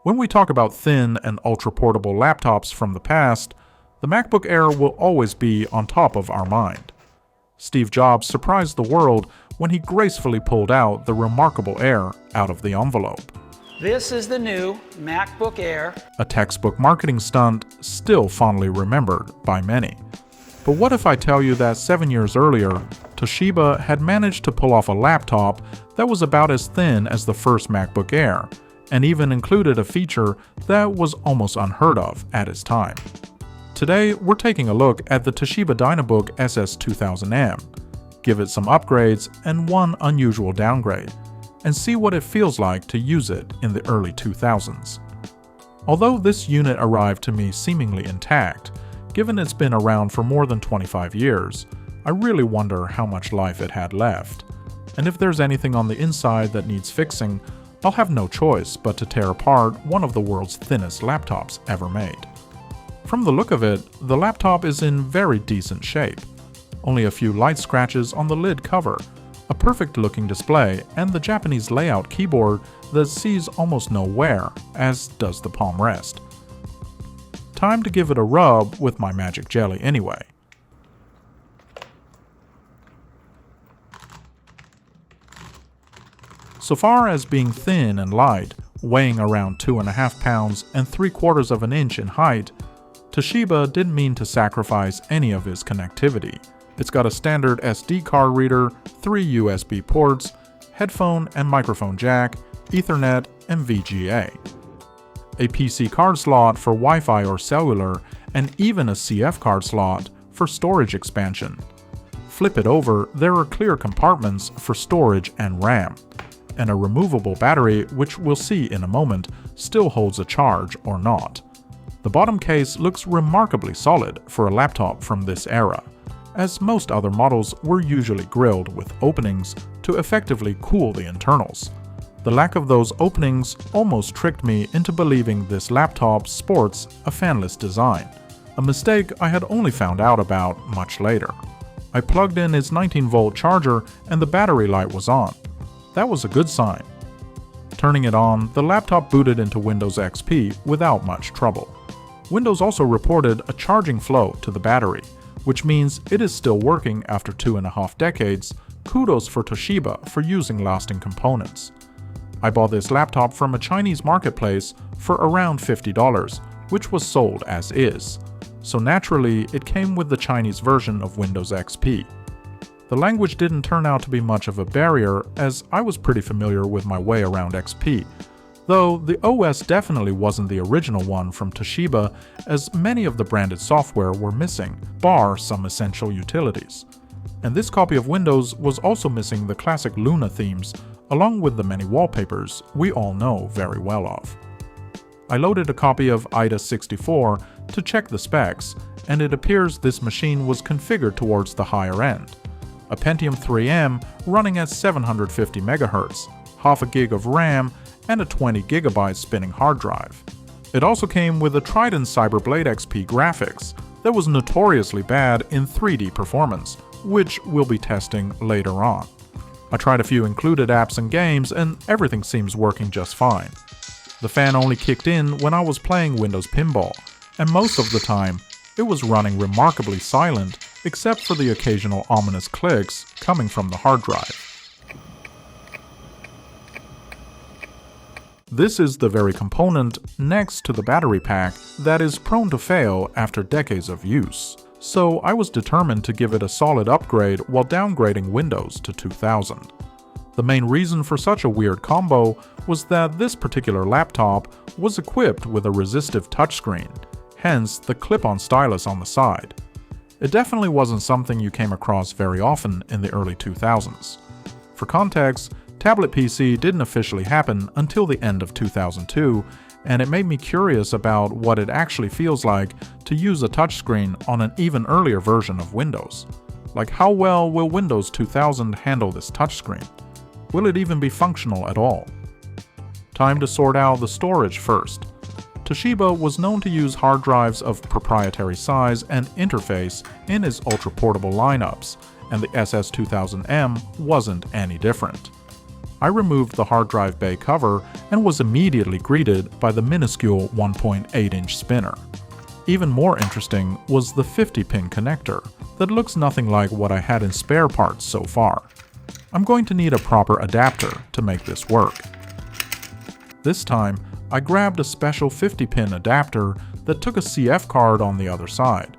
When we talk about thin and ultra-portable laptops from the past, the MacBook Air will always be on top of our mind. Steve Jobs surprised the world when he gracefully pulled out the remarkable Air out of the envelope. This is the new MacBook Air. A textbook marketing stunt still fondly remembered by many. But what if I tell you that 7 years earlier, Toshiba had managed to pull off a laptop that was about as thin as the first MacBook Air, and even included a feature that was almost unheard of at its time. Today, we're taking a look at the Toshiba Dynabook SS2000M, give it some upgrades and one unusual downgrade, and see what it feels like to use it in the early 2000s. Although this unit arrived to me seemingly intact, given it's been around for more than 25 years, I really wonder how much life it had left. And if there's anything on the inside that needs fixing, I'll have no choice but to tear apart one of the world's thinnest laptops ever made. From the look of it, the laptop is in very decent shape. Only a few light scratches on the lid cover, a perfect-looking display, and the Japanese layout keyboard that sees almost no wear, as does the palm rest. Time to give it a rub with my magic jelly anyway. So far as being thin and light, weighing around 2.5 pounds and 3/4 of an inch in height, Toshiba didn't mean to sacrifice any of its connectivity. It's got a standard SD card reader, 3 USB ports, headphone and microphone jack, Ethernet, and VGA. A PC card slot for Wi-Fi or cellular, and even a CF card slot for storage expansion. Flip it over, there are clear compartments for storage and RAM, and a removable battery, which we'll see in a moment, still holds a charge or not. The bottom case looks remarkably solid for a laptop from this era, as most other models were usually grilled with openings to effectively cool the internals. The lack of those openings almost tricked me into believing this laptop sports a fanless design, a mistake I had only found out about much later. I plugged in its 19-volt charger and the battery light was on. That was a good sign. Turning it on, the laptop booted into Windows XP without much trouble. Windows also reported a charging flow to the battery, which means it is still working after 2.5 decades. Kudos for Toshiba for using lasting components. I bought this laptop from a Chinese marketplace for around $50, which was sold as is. So naturally, it came with the Chinese version of Windows XP. The language didn't turn out to be much of a barrier, as I was pretty familiar with my way around XP, though the OS definitely wasn't the original one from Toshiba, as many of the branded software were missing, bar some essential utilities. And this copy of Windows was also missing the classic Luna themes, along with the many wallpapers we all know very well of. I loaded a copy of IDA 64 to check the specs, and it appears this machine was configured towards the higher end. A Pentium 3M running at 750 MHz, half a gig of RAM, and a 20 GB spinning hard drive. It also came with a Trident Cyberblade XP graphics that was notoriously bad in 3D performance, which we'll be testing later on. I tried a few included apps and games, and everything seems working just fine. The fan only kicked in when I was playing Windows Pinball, and most of the time, it was running remarkably silent, except for the occasional ominous clicks coming from the hard drive. This is the very component next to the battery pack that is prone to fail after decades of use. So I was determined to give it a solid upgrade while downgrading Windows to 2000. The main reason for such a weird combo was that this particular laptop was equipped with a resistive touchscreen, hence the clip-on stylus on the side. It definitely wasn't something you came across very often in the early 2000s. For context, tablet PC didn't officially happen until the end of 2002, and it made me curious about what it actually feels like to use a touchscreen on an even earlier version of Windows. Like, how well will Windows 2000 handle this touchscreen? Will it even be functional at all? Time to sort out the storage first. Toshiba was known to use hard drives of proprietary size and interface in its ultra-portable lineups, and the SS2000M wasn't any different. I removed the hard drive bay cover and was immediately greeted by the minuscule 1.8-inch spinner. Even more interesting was the 50-pin connector that looks nothing like what I had in spare parts so far. I'm going to need a proper adapter to make this work. This time, I grabbed a special 50-pin adapter that took a CF card on the other side.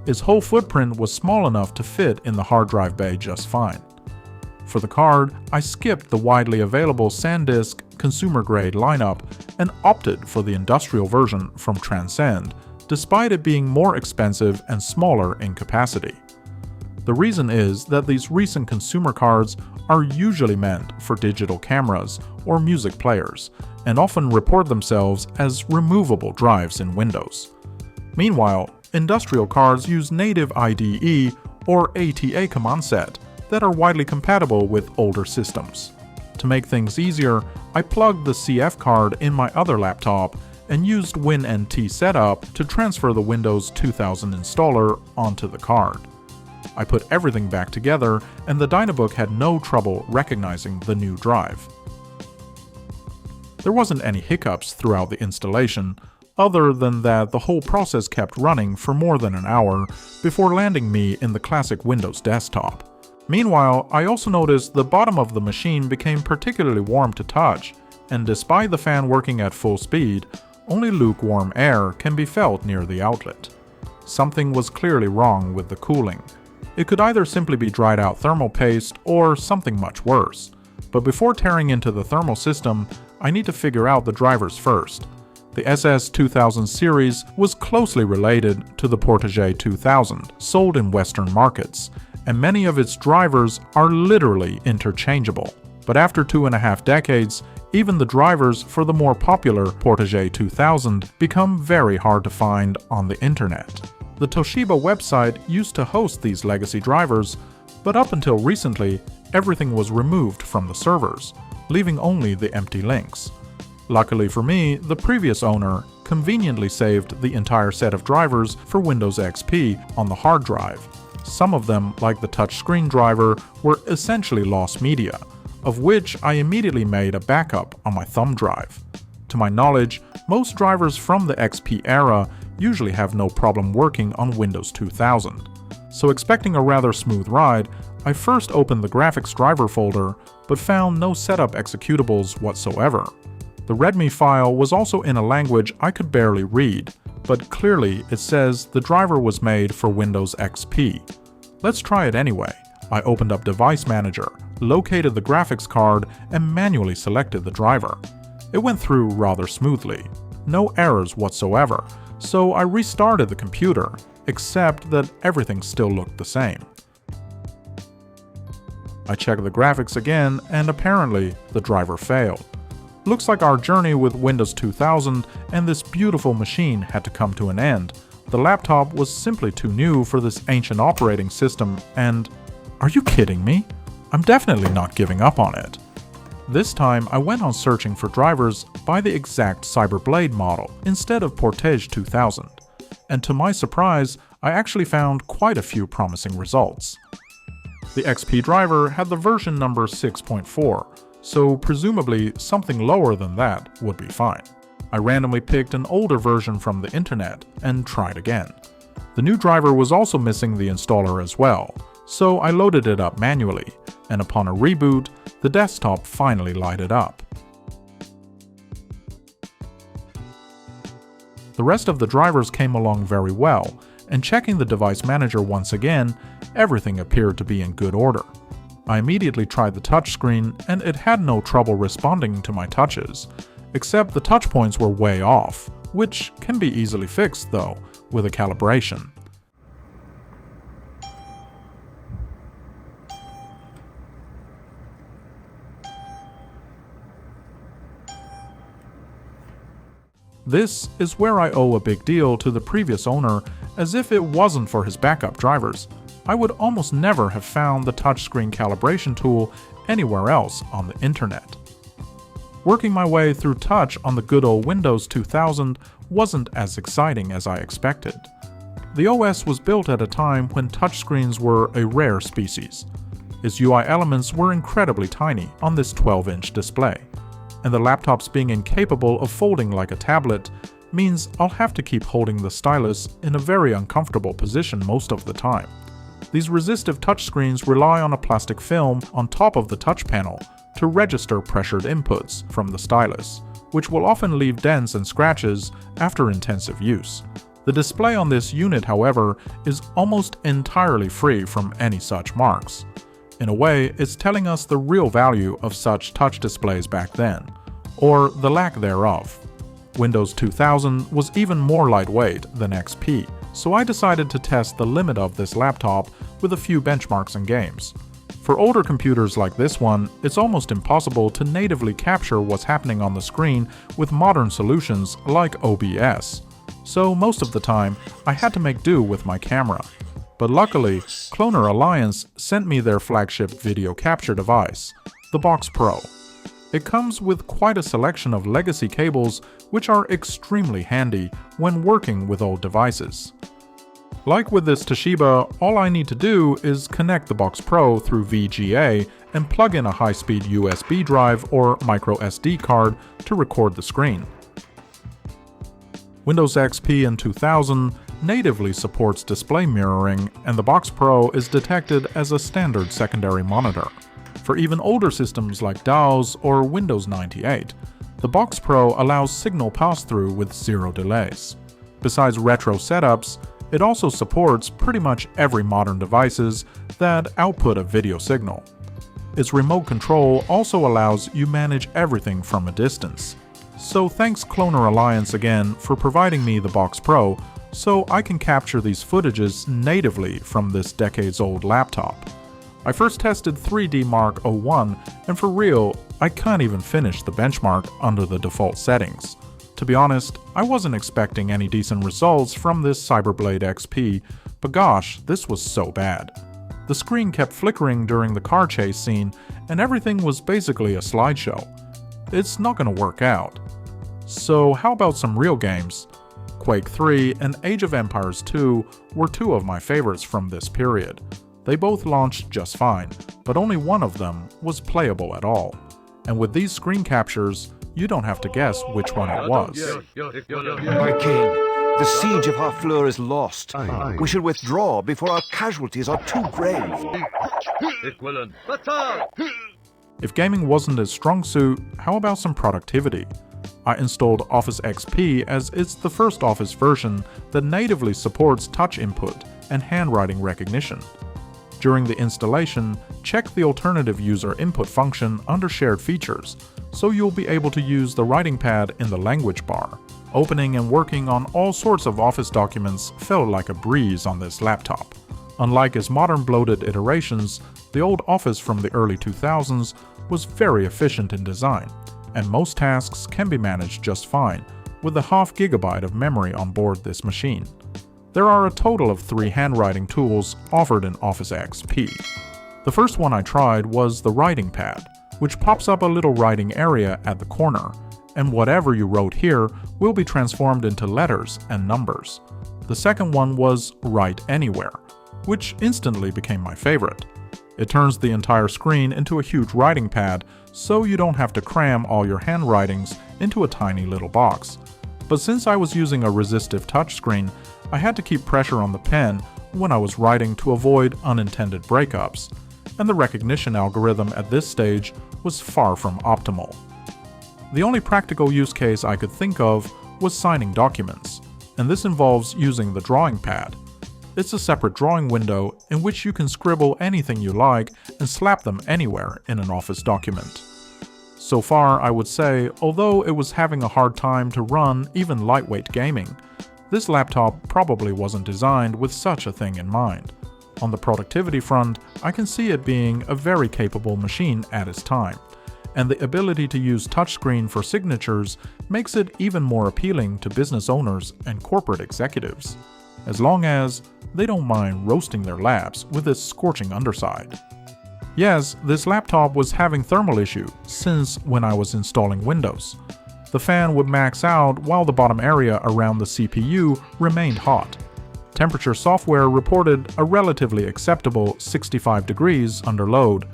Its whole footprint was small enough to fit in the hard drive bay just fine. For the card, I skipped the widely available SanDisk consumer-grade lineup and opted for the industrial version from Transcend, despite it being more expensive and smaller in capacity. The reason is that these recent consumer cards are usually meant for digital cameras or music players, and often report themselves as removable drives in Windows. Meanwhile, industrial cards use native IDE or ATA command set that are widely compatible with older systems. To make things easier, I plugged the CF card in my other laptop and used WinNT setup to transfer the Windows 2000 installer onto the card. I put everything back together, and the Dynabook had no trouble recognizing the new drive. There wasn't any hiccups throughout the installation, other than that the whole process kept running for more than an hour before landing me in the classic Windows desktop. Meanwhile, I also noticed the bottom of the machine became particularly warm to touch, and despite the fan working at full speed, only lukewarm air can be felt near the outlet. Something was clearly wrong with the cooling. It could either simply be dried out thermal paste or something much worse. But before tearing into the thermal system, I need to figure out the drivers first. The SS2000 series was closely related to the Predates 2000, sold in Western markets, and many of its drivers are literally interchangeable. But after 2.5 decades, even the drivers for the more popular Predates 2000 become very hard to find on the internet. The Toshiba website used to host these legacy drivers, but up until recently, everything was removed from the servers, leaving only the empty links. Luckily for me, the previous owner conveniently saved the entire set of drivers for Windows XP on the hard drive. Some of them, like the touchscreen driver, were essentially lost media, of which I immediately made a backup on my thumb drive. To my knowledge, most drivers from the XP era usually have no problem working on Windows 2000. So expecting a rather smooth ride, I first opened the graphics driver folder, but found no setup executables whatsoever. The README file was also in a language I could barely read, but clearly it says the driver was made for Windows XP. Let's try it anyway. I opened up Device Manager, located the graphics card, and manually selected the driver. It went through rather smoothly. No errors whatsoever, so I restarted the computer, except that everything still looked the same. I checked the graphics again, and apparently the driver failed. Looks like our journey with Windows 2000 and this beautiful machine had to come to an end. The laptop was simply too new for this ancient operating system, and are you kidding me? I'm definitely not giving up on it. This time I went on searching for drivers by the exact Cyberblade model instead of Predates 2000, and to my surprise, I actually found quite a few promising results. The XP driver had the version number 6.4, so presumably something lower than that would be fine. I randomly picked an older version from the internet and tried again. The new driver was also missing the installer as well, so I loaded it up manually, and upon a reboot, the desktop finally lighted up. The rest of the drivers came along very well, and checking the device manager once again, everything appeared to be in good order. I immediately tried the touchscreen, and it had no trouble responding to my touches, except the touch points were way off, which can be easily fixed though, with a calibration. This is where I owe a big deal to the previous owner, as if it wasn't for his backup drivers, I would almost never have found the touchscreen calibration tool anywhere else on the internet. Working my way through touch on the good old Windows 2000 wasn't as exciting as I expected. The OS was built at a time when touchscreens were a rare species. Its UI elements were incredibly tiny on this 12-inch display, and the laptop's being incapable of folding like a tablet means I'll have to keep holding the stylus in a very uncomfortable position most of the time. These resistive touchscreens rely on a plastic film on top of the touch panel to register pressured inputs from the stylus, which will often leave dents and scratches after intensive use. The display on this unit, however, is almost entirely free from any such marks. In a way, it's telling us the real value of such touch displays back then, or the lack thereof. Windows 2000 was even more lightweight than XP, so I decided to test the limit of this laptop with a few benchmarks and games. For older computers like this one, it's almost impossible to natively capture what's happening on the screen with modern solutions like OBS. So most of the time, I had to make do with my camera. But luckily, Cloner Alliance sent me their flagship video capture device, the Box Pro. It comes with quite a selection of legacy cables which are extremely handy when working with old devices. Like with this Toshiba, all I need to do is connect the Box Pro through VGA and plug in a high-speed USB drive or micro SD card to record the screen. Windows XP and 2000 natively supports display mirroring, and the Box Pro is detected as a standard secondary monitor. For even older systems like DAOs or Windows 98, the Box Pro allows signal pass-through with zero delays. Besides retro setups, it also supports pretty much every modern devices that output a video signal. Its remote control also allows you manage everything from a distance. So thanks Cloner Alliance again for providing me the Box Pro so I can capture these footages natively from this decades-old laptop. I first tested 3D Mark 01, and for real, I can't even finish the benchmark under the default settings. To be honest, I wasn't expecting any decent results from this Cyberblade XP, but gosh, this was so bad. The screen kept flickering during the car chase scene, and everything was basically a slideshow. It's not gonna work out. So how about some real games? Quake 3 and Age of Empires 2 were two of my favorites from this period. They both launched just fine, but only one of them was playable at all. And with these screen captures, you don't have to guess which one it was. My king, the siege of Harfleur is lost. We should withdraw before our casualties are too grave. If gaming wasn't his strong suit, how about some productivity? I installed Office XP as it's the first Office version that natively supports touch input and handwriting recognition. During the installation, check the alternative user input function under shared features, so you'll be able to use the writing pad in the language bar. Opening and working on all sorts of Office documents felt like a breeze on this laptop. Unlike its modern bloated iterations, the old Office from the early 2000s was very efficient in design, and most tasks can be managed just fine with the ½ GB of memory on board this machine. There are a total of 3 handwriting tools offered in Office XP. The first one I tried was the writing pad, which pops up a little writing area at the corner, and whatever you wrote here will be transformed into letters and numbers. The second one was Write Anywhere, which instantly became my favorite. It turns the entire screen into a huge writing pad, so you don't have to cram all your handwritings into a tiny little box. But since I was using a resistive touchscreen, I had to keep pressure on the pen when I was writing to avoid unintended breakups, and the recognition algorithm at this stage was far from optimal. The only practical use case I could think of was signing documents, and this involves using the drawing pad. It's a separate drawing window in which you can scribble anything you like and slap them anywhere in an Office document. So far, I would say, although it was having a hard time to run even lightweight gaming, this laptop probably wasn't designed with such a thing in mind. On the productivity front, I can see it being a very capable machine at its time, and the ability to use touchscreen for signatures makes it even more appealing to business owners and corporate executives, as long as they don't mind roasting their labs with its scorching underside. Yes, this laptop was having thermal issue since when I was installing Windows. The fan would max out while the bottom area around the CPU remained hot. Temperature software reported a relatively acceptable 65 degrees under load,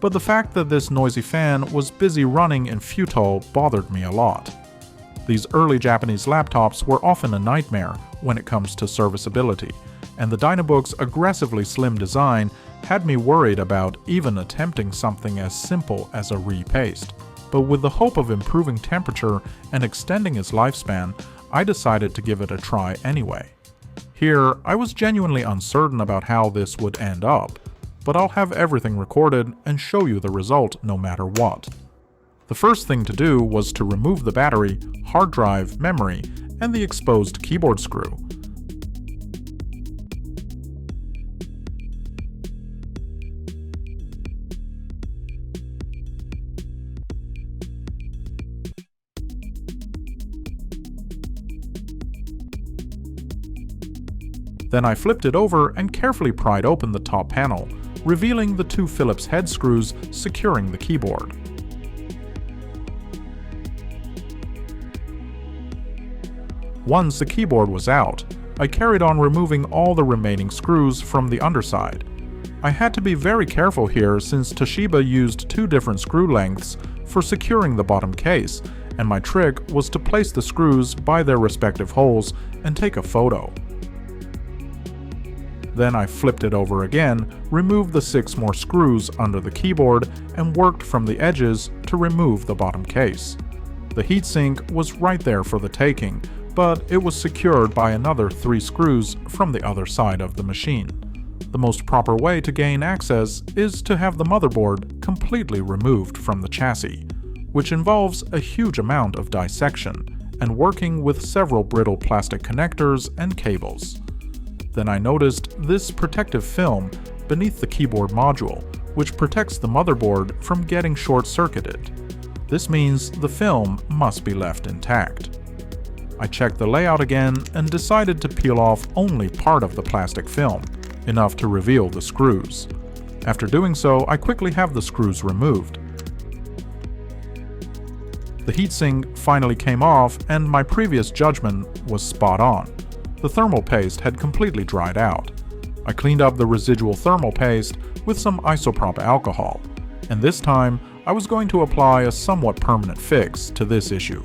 but the fact that this noisy fan was busy running in futile bothered me a lot. These early Japanese laptops were often a nightmare when it comes to serviceability, and the Dynabook's aggressively slim design had me worried about even attempting something as simple as a repaste. But with the hope of improving temperature and extending its lifespan, I decided to give it a try anyway. Here, I was genuinely uncertain about how this would end up, but I'll have everything recorded and show you the result no matter what. The first thing to do was to remove the battery, hard drive, memory, and the exposed keyboard screw. Then I flipped it over and carefully pried open the top panel, revealing the two Phillips head screws securing the keyboard. Once the keyboard was out, I carried on removing all the remaining screws from the underside. I had to be very careful here since Toshiba used two different screw lengths for securing the bottom case, and my trick was to place the screws by their respective holes and take a photo. Then I flipped it over again, removed the 6 more screws under the keyboard, and worked from the edges to remove the bottom case. The heatsink was right there for the taking, but it was secured by another 3 screws from the other side of the machine. The most proper way to gain access is to have the motherboard completely removed from the chassis, which involves a huge amount of dissection and working with several brittle plastic connectors and cables. Then I noticed this protective film beneath the keyboard module, which protects the motherboard from getting short-circuited. This means the film must be left intact. I checked the layout again and decided to peel off only part of the plastic film, enough to reveal the screws. After doing so, I quickly have the screws removed. The heatsink finally came off, and my previous judgment was spot on. The thermal paste had completely dried out. I cleaned up the residual thermal paste with some isopropyl alcohol, and this time I was going to apply a somewhat permanent fix to this issue.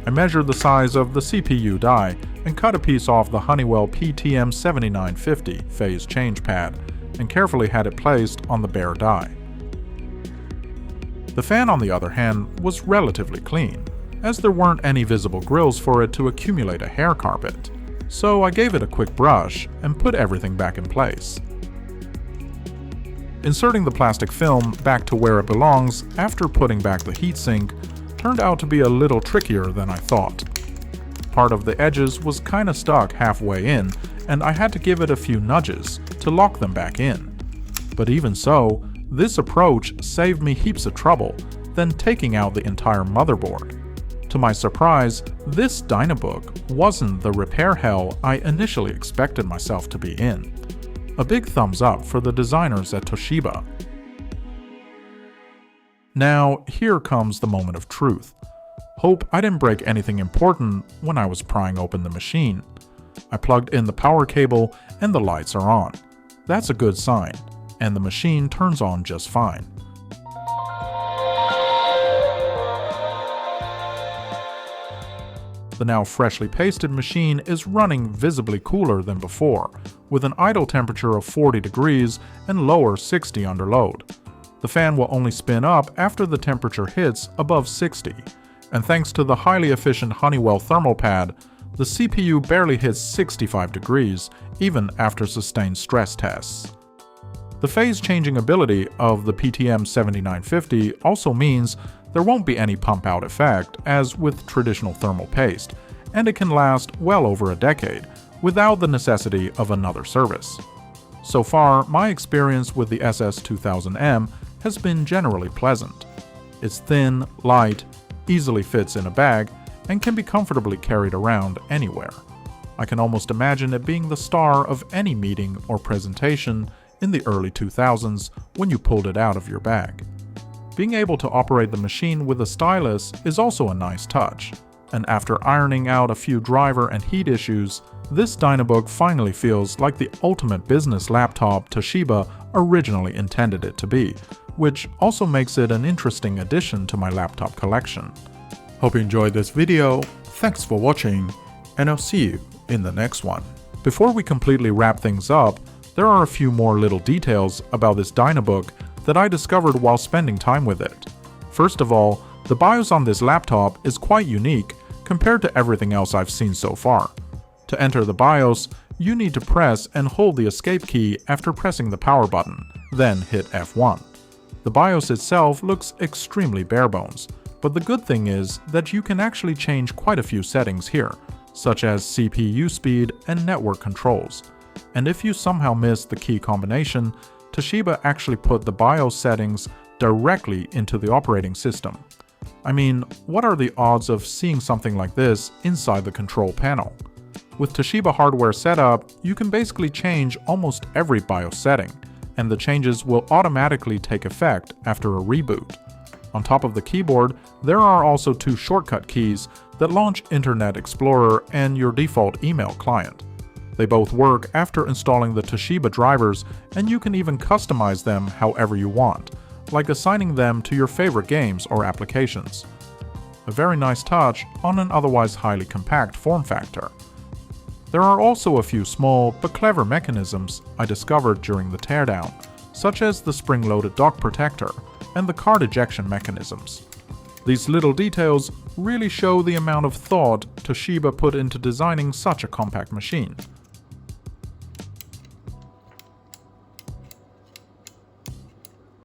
I measured the size of the CPU die and cut a piece off the Honeywell PTM7950 phase change pad and carefully had it placed on the bare die. The fan, on the other hand, was relatively clean, as there weren't any visible grills for it to accumulate a hair carpet, so I gave it a quick brush and put everything back in place. Inserting the plastic film back to where it belongs after putting back the heatsink turned out to be a little trickier than I thought. Part of the edges was kinda stuck halfway in, and I had to give it a few nudges to lock them back in. But even so, this approach saved me heaps of trouble than taking out the entire motherboard. To my surprise, this Dynabook wasn't the repair hell I initially expected myself to be in. A big thumbs up for the designers at Toshiba. Now, here comes the moment of truth. Hope I didn't break anything important when I was prying open the machine. I plugged in the power cable and the lights are on. That's a good sign, and the machine turns on just fine. The now freshly pasted machine is running visibly cooler than before, with an idle temperature of 40 degrees and lower 60 under load. The fan will only spin up after the temperature hits above 60, and thanks to the highly efficient Honeywell thermal pad, the CPU barely hits 65 degrees even after sustained stress tests. The phase-changing ability of the PTM7950 also means there won't be any pump-out effect as with traditional thermal paste, and it can last well over a decade without the necessity of another service. So far, my experience with the SS2000M has been generally pleasant. It's thin, light, easily fits in a bag, and can be comfortably carried around anywhere. I can almost imagine it being the star of any meeting or presentation in the early 2000s when you pulled it out of your bag. Being able to operate the machine with a stylus is also a nice touch. and after ironing out a few driver and heat issues, this Dynabook finally feels like the ultimate business laptop Toshiba originally intended it to be, which also makes it an interesting addition to my laptop collection. Hope you enjoyed this video, thanks for watching, and I'll see you in the next one. Before we completely wrap things up, there are a few more little details about this Dynabook that I discovered while spending time with it. First of all, the BIOS on this laptop is quite unique compared to everything else I've seen so far. To enter the BIOS, you need to press and hold the escape key after pressing the power button, then hit F1. The BIOS itself looks extremely bare bones, but the good thing is that you can actually change quite a few settings here, such as CPU speed and network controls. And if you somehow missed the key combination, Toshiba actually put the BIOS settings directly into the operating system. I mean, what are the odds of seeing something like this inside the control panel? With Toshiba hardware setup, you can basically change almost every BIOS setting, and the changes will automatically take effect after a reboot. On top of the keyboard, there are also two shortcut keys that launch Internet Explorer and your default email client. They both work after installing the Toshiba drivers, and you can even customize them however you want, like assigning them to your favorite games or applications. A very nice touch on an otherwise highly compact form factor. There are also a few small but clever mechanisms I discovered during the teardown, such as the spring-loaded dock protector and the card ejection mechanisms. These little details really show the amount of thought Toshiba put into designing such a compact machine.